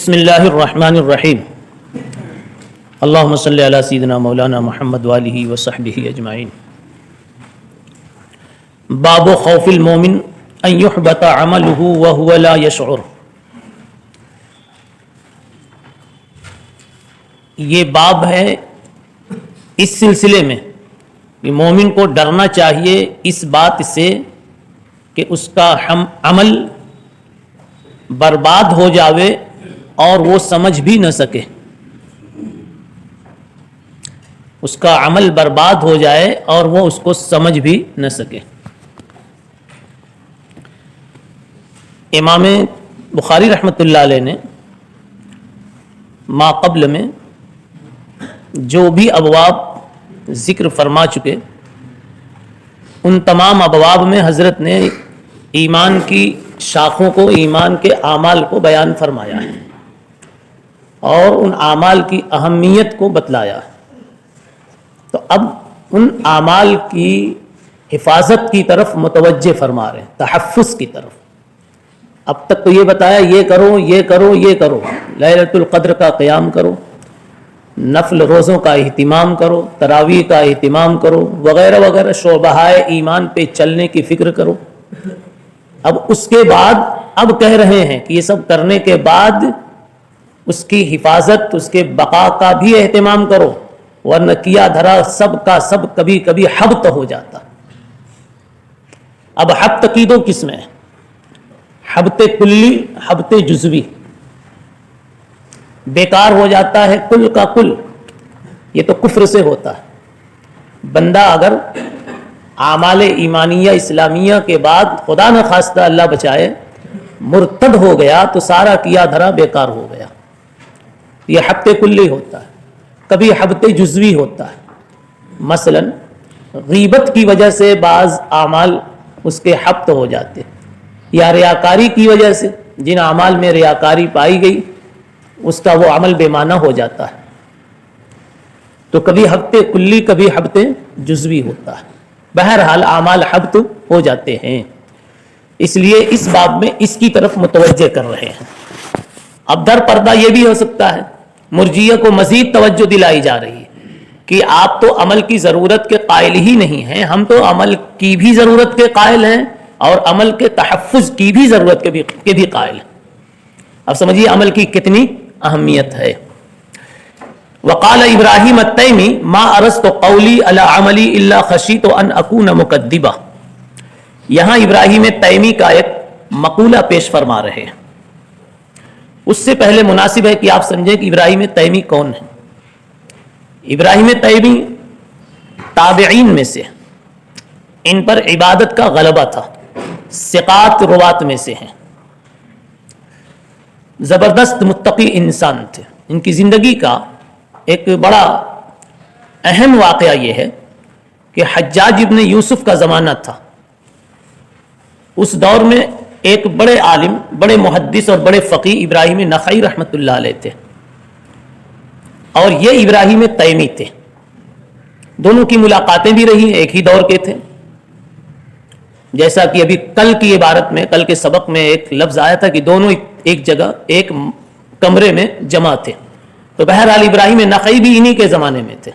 بسم اللہ الرحمن الرحیم اللہم صلی علی سیدنا مولانا محمد وآلہ وصحبہ اجمعین۔ باب خوف المومن ان یحبط عملہ وہو لا یشعر۔ یہ باب ہے اس سلسلے میں کہ مومن کو ڈرنا چاہیے اس بات سے کہ اس کا عمل برباد ہو جاوے اور وہ سمجھ بھی نہ سکے، اس کا عمل برباد ہو جائے اور وہ اس کو سمجھ بھی نہ سکے۔ امام بخاری رحمۃ اللہ علیہ نے ما قبل میں جو بھی ابواب ذکر فرما چکے، ان تمام ابواب میں حضرت نے ایمان کی شاخوں کو، ایمان کے اعمال کو بیان فرمایا ہے اور ان اعمال کی اہمیت کو بتلایا ہے۔ تو اب ان اعمال کی حفاظت کی طرف متوجہ فرما رہے ہیں، تحفظ کی طرف۔ اب تک تو یہ بتایا یہ کرو یہ کرو یہ کرو، لیلۃ القدر کا قیام کرو، نفل روزوں کا اہتمام کرو، تراویح کا اہتمام کرو، وغیرہ وغیرہ شعبہائے ایمان پہ چلنے کی فکر کرو۔ اب اس کے بعد اب کہہ رہے ہیں کہ یہ سب کرنے کے بعد اس کی حفاظت، اس کے بقا کا بھی اہتمام کرو، ورنہ کیا دھرا سب کا سب کبھی کبھی حبط ہو جاتا۔ اب حبط کی دو قسمیں ہیں، حبط کلی، حبط جزوی۔ بیکار ہو جاتا ہے کل کا کل، یہ تو کفر سے ہوتا ہے۔ بندہ اگر اعمال ایمانیہ اسلامیہ کے بعد خدا نہ خواستہ اللہ بچائے مرتد ہو گیا تو سارا کیا دھرا بیکار ہو گیا، یہ حبط کلی ہوتا ہے۔ کبھی حبط جزوی ہوتا ہے، مثلا غیبت کی وجہ سے بعض اعمال اس کے حبط ہو جاتے، یا ریاکاری کی وجہ سے جن اعمال میں ریاکاری پائی گئی اس کا وہ عمل بے معنی ہو جاتا ہے۔ تو کبھی حبط کلی کبھی حبط جزوی ہوتا ہے۔ بہرحال اعمال حبط ہو جاتے ہیں، اس لیے اس باب میں اس کی طرف متوجہ کر رہے ہیں۔ اب در پردہ یہ بھی ہو سکتا ہے، مرجیہ کو مزید توجہ دلائی جا رہی ہے کہ آپ تو عمل کی ضرورت کے قائل ہی نہیں ہیں، ہم تو عمل کی بھی ضرورت کے قائل ہیں اور عمل کے تحفظ کی بھی ضرورت کے بھی قائل ہیں۔ اب سمجھیے عمل کی کتنی اہمیت ہے۔ وقال ابراہیم التیمی ما ارست قولی علی عملی الا خشیت ان اکون مکذبا۔ یہاں ابراہیم تیمی کا ایک مقولہ پیش فرما رہے ہیں۔ اس سے پہلے مناسب ہے کہ آپ سمجھیں کہ ابراہیم تیمی کون ہے۔ ابراہیم تیمی تابعین میں سے، ان پر عبادت کا غلبہ تھا، ثقات روات میں سے ہیں، زبردست متقی انسان تھے۔ ان کی زندگی کا ایک بڑا اہم واقعہ یہ ہے کہ حجاج ابن یوسف کا زمانہ تھا۔ اس دور میں ایک بڑے عالم، بڑے محدث اور بڑے فقیہ ابراہیم نخعی رحمۃ اللہ علیہ تھے، اور یہ ابراہیم تیمی تھے۔ دونوں کی ملاقاتیں بھی رہی، ایک ہی دور کے تھے، جیسا کہ ابھی کل کی عبارت میں، کل کے سبق میں ایک لفظ آیا تھا کہ دونوں ایک جگہ ایک کمرے میں جمع تھے۔ تو بہرحال ابراہیم نخعی بھی انہی کے زمانے میں تھے۔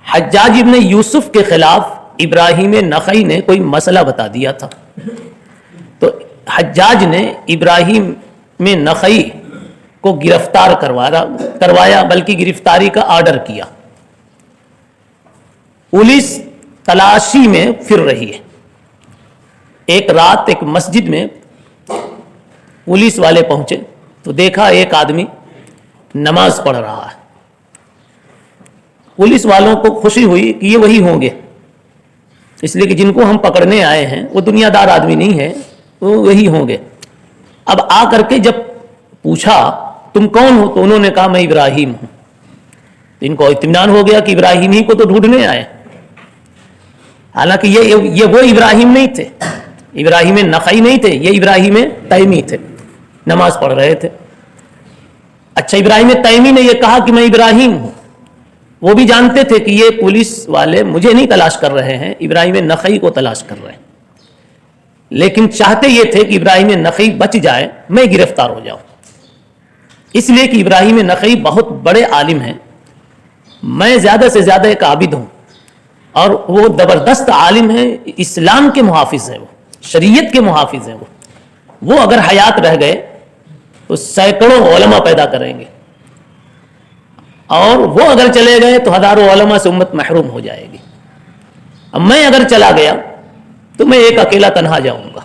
حجاج ابن یوسف کے خلاف ابراہیم نخعی نے کوئی مسئلہ بتا دیا تھا، تو حجاج نے ابراہیم میں نخعی کو گرفتار کروایا، بلکہ گرفتاری کا آرڈر کیا۔ پولیس تلاشی میں پھر رہی ہے۔ ایک رات ایک مسجد میں پولیس والے پہنچے تو دیکھا ایک آدمی نماز پڑھ رہا ہے۔ پولیس والوں کو خوشی ہوئی کہ یہ وہی ہوں گے، اس لیے کہ جن کو ہم پکڑنے آئے ہیں وہ دنیا دار آدمی نہیں ہے، وہ وہی ہوں گے۔ اب آ کر کے جب پوچھا تم کون ہو تو انہوں نے کہا میں ابراہیم ہوں۔ ان کو اطمینان ہو گیا کہ ابراہیم ہی کو تو ڈھونڈنے آئے، حالانکہ یہ وہ ابراہیم نہیں تھے، ابراہیم نخعی نہیں تھے، یہ ابراہیم تیمی تھے، نماز پڑھ رہے تھے۔ اچھا، ابراہیم تیمی نے یہ کہا کہ میں ابراہیم ہوں، وہ بھی جانتے تھے کہ یہ پولیس والے مجھے نہیں تلاش کر رہے ہیں، ابراہیم نخعی کو تلاش کر رہے ہیں، لیکن چاہتے یہ تھے کہ ابراہیم نخعی بچ جائے، میں گرفتار ہو جاؤں۔ اس لیے کہ ابراہیم نخعی بہت بڑے عالم ہیں، میں زیادہ سے زیادہ ایک عابد ہوں، اور وہ زبردست عالم ہیں، اسلام کے محافظ ہیں، وہ شریعت کے محافظ ہیں، وہ اگر حیات رہ گئے تو سینکڑوں علماء پیدا کریں گے، اور وہ اگر چلے گئے تو ہزاروں علماء سے امت محروم ہو جائے گی۔ اب میں اگر چلا گیا تو میں ایک اکیلا تنہا جاؤں گا،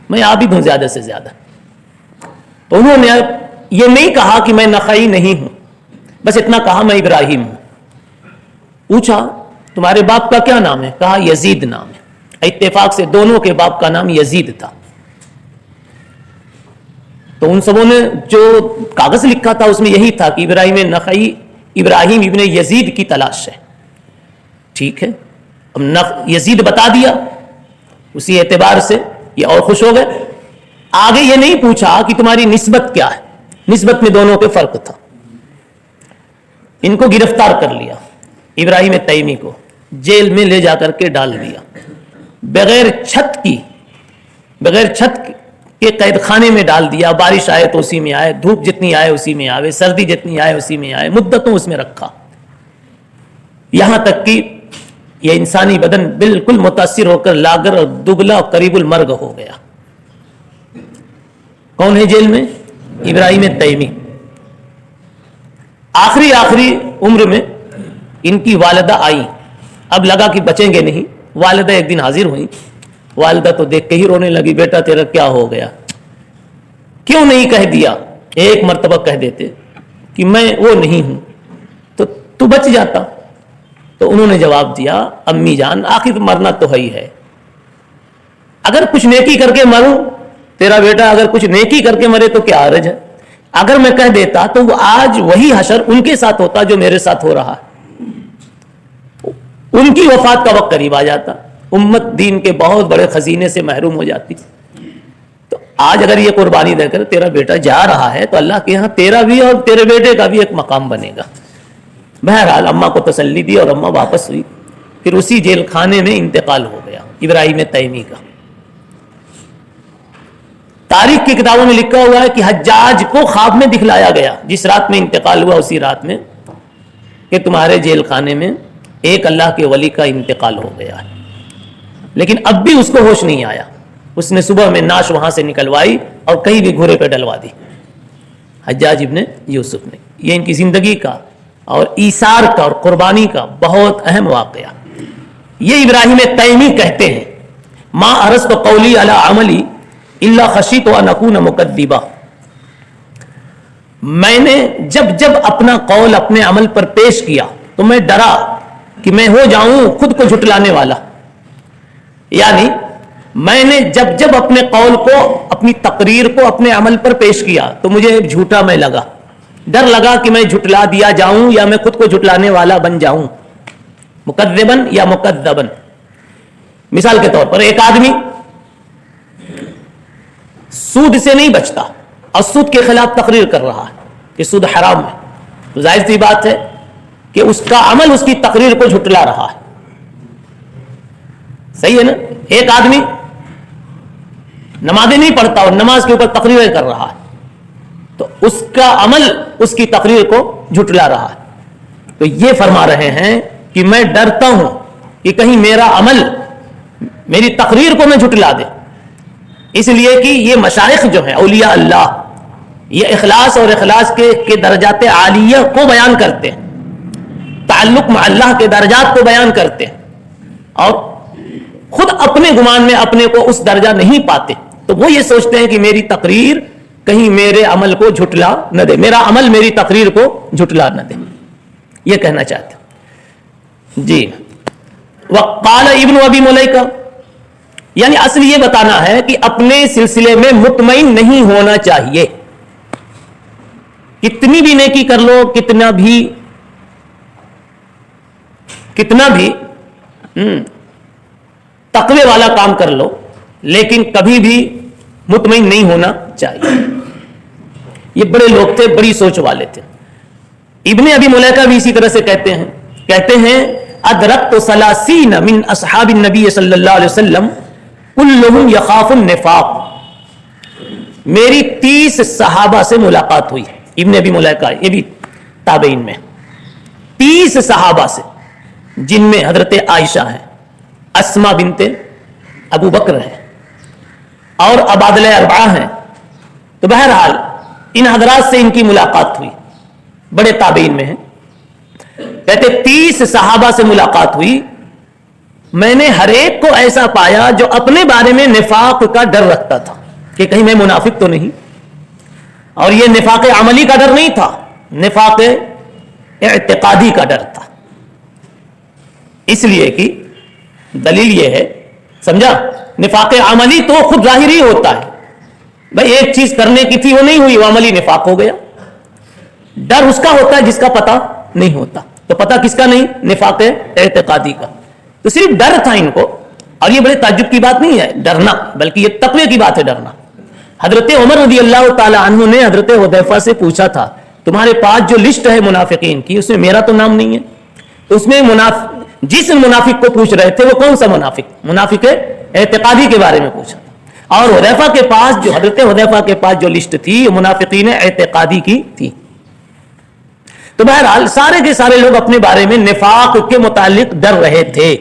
میں عابد ہوں زیادہ سے زیادہ۔ تو انہوں نے یہ نہیں کہا کہ میں نخعی نہیں ہوں، بس اتنا کہا میں ابراہیم ہوں۔ پوچھا تمہارے باپ کا کیا نام ہے؟ کہا یزید نام ہے۔ اتفاق سے دونوں کے باپ کا نام یزید تھا۔ تو ان سبوں نے جو کاغذ لکھا تھا اس میں یہی تھا کہ ابراہیم نخعی ابراہیم ابن یزید کی تلاش ہے۔ ٹھیک ہے، اب یزید بتا دیا، اسی اعتبار سے یہ اور خوش ہو گئے۔ آگے یہ نہیں پوچھا کہ تمہاری نسبت کیا ہے، نسبت میں دونوں کے فرق تھا۔ ان کو گرفتار کر لیا، ابراہیم تیمی کو جیل میں لے جا کر کے ڈال دیا، بغیر چھت کے قید خانے میں ڈال دیا۔ بارش آئے تو اسی میں آئے، دھوپ جتنی آئے اسی میں آئے، سردی جتنی آئے اسی میں آئے، مدتوں اس میں رکھا، یہاں تک کہ یہ انسانی بدن بالکل متاثر ہو کر لاغر اور دبلا اور قریب المرگ ہو گیا۔ کون ہے جیل میں؟ ابراہیم تیمی۔ آخری عمر میں ان کی والدہ آئی، اب لگا کہ بچیں گے نہیں، والدہ ایک دن حاضر ہوئی۔ والدہ تو دیکھ کے ہی رونے لگی، بیٹا تیرا کیا ہو گیا؟ کیوں نہیں کہہ دیا؟ ایک مرتبہ کہہ دیتے کہ میں وہ نہیں ہوں تو تو بچ جاتا۔ تو انہوں نے جواب دیا، امی جان آخر مرنا تو ہی ہے، اگر کچھ نیکی کر کے مروں، تیرا بیٹا اگر کچھ نیکی کر کے مرے تو کیا حرج ہے؟ اگر میں کہہ دیتا تو وہ آج وہی حشر ان کے ساتھ ہوتا جو میرے ساتھ ہو رہا ہے، ان کی وفات کا وقت قریب آ جاتا، امت دین کے بہت بڑے خزینے سے محروم ہو جاتی۔ تو آج اگر یہ قربانی دے کر تیرا بیٹا جا رہا ہے تو اللہ کے ہاں تیرا بھی اور تیرے بیٹے کا بھی ایک مقام بنے گا۔ بہرحال اماں کو تسلی دی اور اماں واپس ہوئی، پھر اسی جیل خانے میں انتقال ہو گیا ابراہیم تیمی کا۔ تاریخ کی کتابوں میں لکھا ہوا ہے کہ حجاج کو خواب میں دکھلایا گیا جس رات میں انتقال ہوا، اسی رات میں، کہ تمہارے جیل خانے میں ایک اللہ کے ولی کا انتقال ہو گیا ہے۔ لیکن اب بھی اس کو ہوش نہیں آیا، اس نے صبح میں ناش وہاں سے نکلوائی اور کہیں بھی گھوڑے پہ ڈلوا دی، حجاج ابن یوسف نے۔ یہ ان کی زندگی کا اور ایثار کا اور قربانی کا بہت اہم واقعہ۔ یہ ابراہیم تیمی کہتے ہیں، ما ارست قولی علی عملی الا خشیت ان اکون مکذبا، میں نے جب اپنا قول اپنے عمل پر پیش کیا تو میں ڈرا کہ میں ہو جاؤں خود کو جھٹلانے والا، یعنی میں نے جب اپنے قول کو، اپنی تقریر کو اپنے عمل پر پیش کیا تو مجھے جھوٹا میں لگا، ڈر لگا کہ میں جھٹلا دیا جاؤں یا میں خود کو جھٹلانے والا بن جاؤں، مکذبن یا مکذبن۔ مثال کے طور پر ایک آدمی سود سے نہیں بچتا اور سود کے خلاف تقریر کر رہا ہے کہ سود حرام ہے، تو ظاہر سی بات ہے کہ اس کا عمل اس کی تقریر کو جھٹلا رہا ہے، صحیح ہے نا؟ ایک آدمی نمازیں نہیں پڑھتا اور نماز کے اوپر تقریریں کر رہا ہے تو اس کا عمل اس کی تقریر کو جھٹلا رہا ہے۔ تو یہ فرما رہے ہیں کہ میں ڈرتا ہوں کہ کہیں میرا عمل میری تقریر کو میں جھٹلا دے، اس لیے کہ یہ مشائخ جو ہیں اولیاء اللہ، یہ اخلاص اور اخلاص کے درجات عالیہ کو بیان کرتے ہیں، تعلق مع اللہ کے درجات کو بیان کرتے ہیں، اور خود اپنے گمان میں اپنے کو اس درجہ نہیں پاتے، تو وہ یہ سوچتے ہیں کہ میری تقریر کہیں میرے عمل کو جھٹلا نہ دے، میرا عمل میری تقریر کو جھٹلا نہ دے، یہ کہنا چاہتے ہیں۔ جی وقال ابن ابی ملیکہ، یعنی اصل یہ بتانا ہے کہ اپنے سلسلے میں مطمئن نہیں ہونا چاہیے، کتنی بھی نیکی کر لو، کتنا بھی تقوی والا کام کر لو، لیکن کبھی بھی مطمئن نہیں ہونا چاہیے۔ یہ بڑے لوگ تھے، بڑی سوچ والے تھے۔ ابن ابی ملیکہ بھی اسی طرح سے کہتے ہیں ادرکت 30 من اصحاب النبی صلی اللہ علیہ وسلم کلہم یخاف النفاق، میری 30 صحابہ سے ملاقات ہوئی، ابن ابی ملیکہ یہ بھی تابعین میں 30 صحابہ سے، جن میں حضرت عائشہ ہیں، اسما بنت ابو بکر ہیں اور عبادلہ اربعہ ہیں. تو بہرحال ان حضرات سے ان کی ملاقات ہوئی، بڑے تابعین میں ہیں. کہتے 30 صحابہ سے ملاقات ہوئی، میں نے ہر ایک کو ایسا پایا جو اپنے بارے میں نفاق کا ڈر رکھتا تھا کہ کہیں میں منافق تو نہیں. اور یہ نفاق عملی کا ڈر نہیں تھا، نفاق اعتقادی کا ڈر تھا. اس لیے کہ دلیل یہ ہے، سمجھا، نفاق عملی تو خود ظاہر ہی ہوتا ہے. بھئی ایک چیز کرنے کی تھی وہ نہیں ہوئی، وہ عملی نفاق ہو گیا. ڈر اس کا ہوتا ہے جس کا پتہ نہیں ہوتا. تو پتہ کس کا نہیں؟ نفاق اعتقادی کا. تو صرف ڈر تھا ان کو. اور یہ بڑے تعجب کی بات نہیں ہے ڈرنا، بلکہ یہ تقوی کی بات ہے ڈرنا. حضرت عمر رضی اللہ تعالی عنہ نے حضرت حذیفہ سے پوچھا تھا تمہارے پاس جو لسٹ ہے منافقین کی اس میں میرا تو نام نہیں ہے. اس میں جس منافق کو پوچھ رہے تھے وہ کون سا منافق؟ منافق اعتقادی کے بارے میں پوچھا. اور حذیفہ کے پاس جو حضرت حذیفہ کے پاس جو لسٹ تھی وہ منافقین اعتقادی کی تھی. تو بہرحال سارے کے سارے لوگ اپنے بارے میں نفاق کے متعلق ڈر رہے تھے.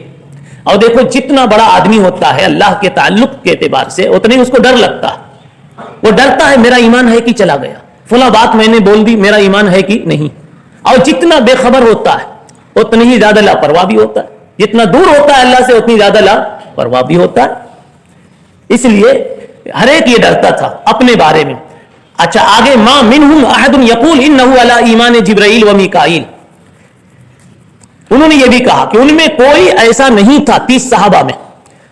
اور دیکھو جتنا بڑا آدمی ہوتا ہے اللہ کے تعلق کے اعتبار سے اتنے ہی اس کو ڈر لگتا ہے. وہ ڈرتا ہے میرا ایمان ہے کہ چلا گیا، فلاں بات میں نے بول دی، میرا ایمان ہے کہ نہیں. اور جتنا بے خبر ہوتا ہے اتنی ہی زیادہ لاپرواہ بھی ہوتا ہے. جتنا دور ہوتا ہے اللہ سے اتنی زیادہ لاپرواہ بھی ہوتا ہے. اس لیے ہر ایک یہ ڈرتا تھا اپنے بارے میں. اچھا آگے ما منہم احد یقول انہ علی ایمان جبرائیل و میکائیل. انہوں نے یہ بھی کہا کہ ان میں کوئی ایسا نہیں تھا 30 صحابہ میں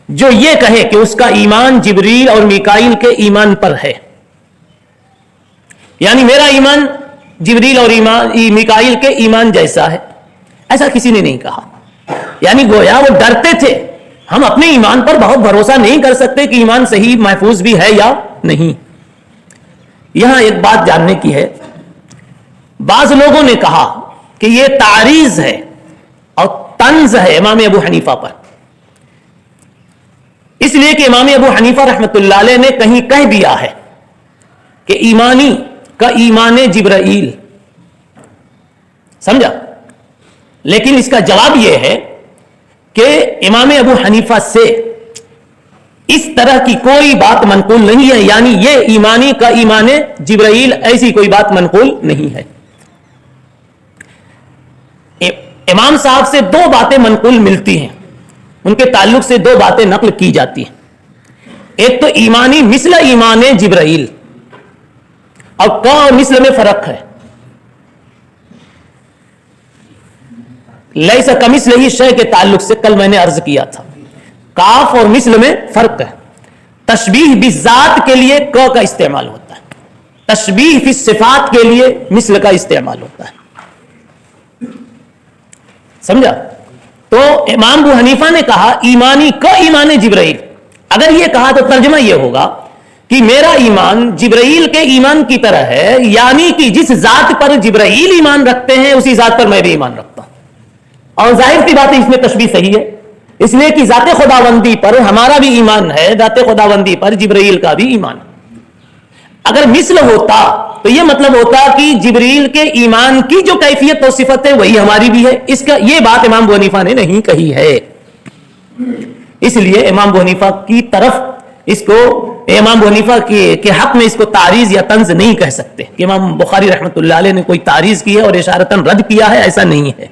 جو یہ کہے کہ اس کا ایمان جبریل اور میکائیل کے ایمان پر ہے. یعنی میرا ایمان جبریل اور میکائیل کے ایمان جیسا ہے، ایسا کسی نے نہیں کہا. یعنی گویا وہ ڈرتے تھے ہم اپنے ایمان پر بہت بھروسہ نہیں کر سکتے کہ ایمان صحیح محفوظ بھی ہے یا نہیں. یہاں ایک بات جاننے کی ہے، بعض لوگوں نے کہا کہ یہ تعریض ہے اور طنز ہے امام ابو حنیفہ پر، اس لیے کہ امام ابو حنیفہ رحمۃ اللہ علیہ نے کہیں کہہ دیا ہے کہ ایمانی کا ایمان جبرائیل. سمجھا؟ لیکن اس کا جواب یہ ہے کہ امام ابو حنیفہ سے اس طرح کی کوئی بات منقول نہیں ہے. یعنی یہ ایمانی کا ایمان جبرائیل ایسی کوئی بات منقول نہیں ہے. امام صاحب سے 2 باتیں منقول ملتی ہیں، ان کے تعلق سے 2 باتیں نقل کی جاتی ہیں. ایک تو ایمانی مثل ایمان جبرائیل، اور کا اور مثل میں فرق ہے. لیس کمثلہ شیء کے تعلق سے کل میں نے عرض کیا تھا کاف اور مثل میں فرق ہے. تشبیہ بالذات کے لیے کا استعمال ہوتا ہے، تشبیہ فی الصفات کے لیے مثل کا استعمال ہوتا ہے. سمجھا؟ تو امام ابو حنیفہ نے کہا ایمانی کا ایمان جبرائیل. اگر یہ کہا تو ترجمہ یہ ہوگا کہ میرا ایمان جبرائیل کے ایمان کی طرح ہے، یعنی کہ جس ذات پر جبرائیل ایمان رکھتے ہیں اسی ذات پر میں بھی ایمان رکھتا ہوں. اور ظاہر کی بات ہے اس میں تشبیہ صحیح ہے، اس لیے کہ ذات خداوندی پر ہمارا بھی ایمان ہے، ذات خداوندی پر جبرائیل کا بھی ایمان ہے. اگر مثل ہوتا تو یہ مطلب ہوتا کہ جبریل کے ایمان کی جو کیفیت اور صفت ہے وہی ہماری بھی ہے. اس کا یہ بات امام ابو حنیفہ نے نہیں کہی ہے. اس لیے امام ابو حنیفہ کی طرف اس کو، امام ابو حنیفہ کے حق میں اس کو تعریض یا طنز نہیں کہہ سکتے کہ امام بخاری رحمۃ اللہ علیہ نے کوئی تعریض کی ہے اور اشارتاً رد کیا ہے، ایسا نہیں ہے.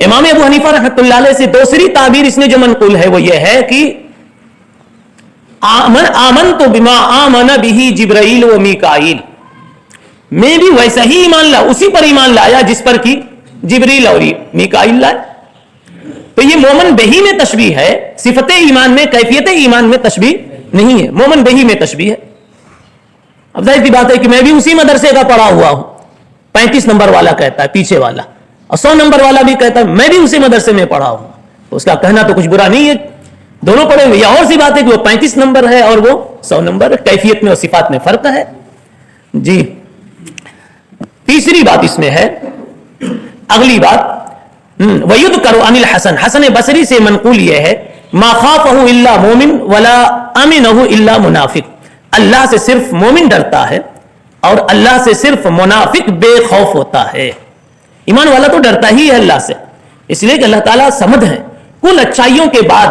امام ابو حنیفہ رحمۃ اللہ علیہ سے دوسری تعبیر اس نے جو منقول ہے وہ یہ ہے کہ آمنت بما آمن به جبرائیل و میکائیل، میں بھی ویسا ہی ایمان لایا، اسی پر ایمان لایا جس پر کی جبریل اور میکائیل لائے. تو یہ مومن بہی میں تشبیہ ہے، صفت ایمان میں، کیفیت ایمان میں تشبیہ نہیں ہے، مومن بہی میں تشبیہ ہے. اب ظاہر کی بات ہے کہ میں بھی اسی مدرسے کا پڑھا ہوا ہوں، 35 نمبر والا کہتا ہے پیچھے والا، اور 100 نمبر والا بھی کہتا ہے میں بھی اسی مدرسے میں پڑھا ہوں. تو اس کا کہنا تو کچھ برا نہیں ہے، دونوں پڑھے ہوئے. یا اور سی بات ہے کہ وہ 35 نمبر ہے اور وہ 100 نمبر، کیفیت میں اور صفات میں فرق ہے. جی تیسری بات اس میں ہے، اگلی بات وَيُذْكَرُ عَنِ الْحَسَنِ، حسن بصری سے منقول یہ ہے مَا خَافَهُ إِلَّا مُؤْمِنٌ وَلَا أَمِنَهُ إِلَّا مُنَافِقٌ، اللہ سے صرف مومن ڈرتا ہے اور اللہ سے صرف منافق بے خوف ہوتا ہے. ایمان والا تو ڈرتا ہی ہے اللہ سے، اس لیے کہ اللہ تعالیٰ سمد ہے. کل اچھائیوں کے بعد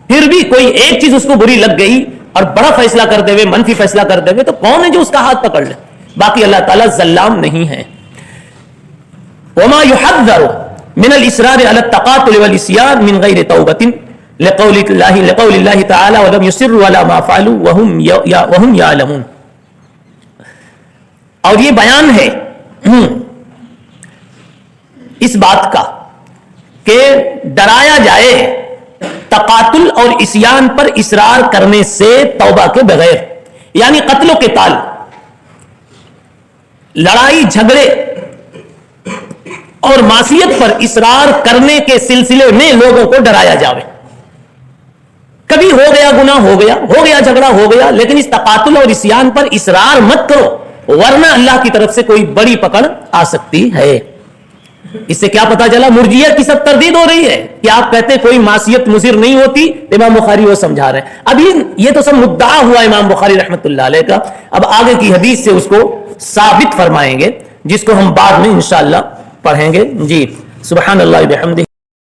پھر بھی کوئی ایک چیز اس کو بری لگ گئی اور بڑا فیصلہ کر دے ہوئے، منفی فیصلہ کر دے ہوئے، تو کون ہے جو اس کا ہاتھ پکڑ لے؟ باقی اللہ تعالیٰ ظلام نہیں ہے. وما يحذر من الإصرار على التقاتل والعصيان من غير توبة لقول الله تعالى ولم يصروا على ما فعلوا وهم يعلمون. اور یہ بیان ہے اس بات کا کہ ڈرایا جائے تقاتل اور عصیان پر اصرار کرنے سے توبہ کے بغیر، یعنی قتل و قتال، لڑائی جھگڑے اور معصیت پر اصرار کرنے کے سلسلے میں لوگوں کو ڈرایا جاوے. کبھی ہو گیا گناہ، ہو گیا جھگڑا ہو گیا، لیکن اس تقاتل اور عصیان پر اصرار مت کرو، ورنہ اللہ کی طرف سے کوئی بڑی پکڑ آ سکتی ہے. اس سے کیا پتا چلا؟ مرجئہ کی سب تردید ہو رہی ہے کہ آپ کہتے ہیں کوئی معصیت مضر نہیں ہوتی. امام بخاری وہ سمجھا رہے ہیں. اب یہ تو سب مدعا ہوا امام بخاری رحمۃ اللہ علیہ کا. اب آگے کی حدیث سے اس کو ثابت فرمائیں گے، جس کو ہم بعد میں انشاءاللہ پڑھیں گے. جی سبحان اللہ بحمدہ.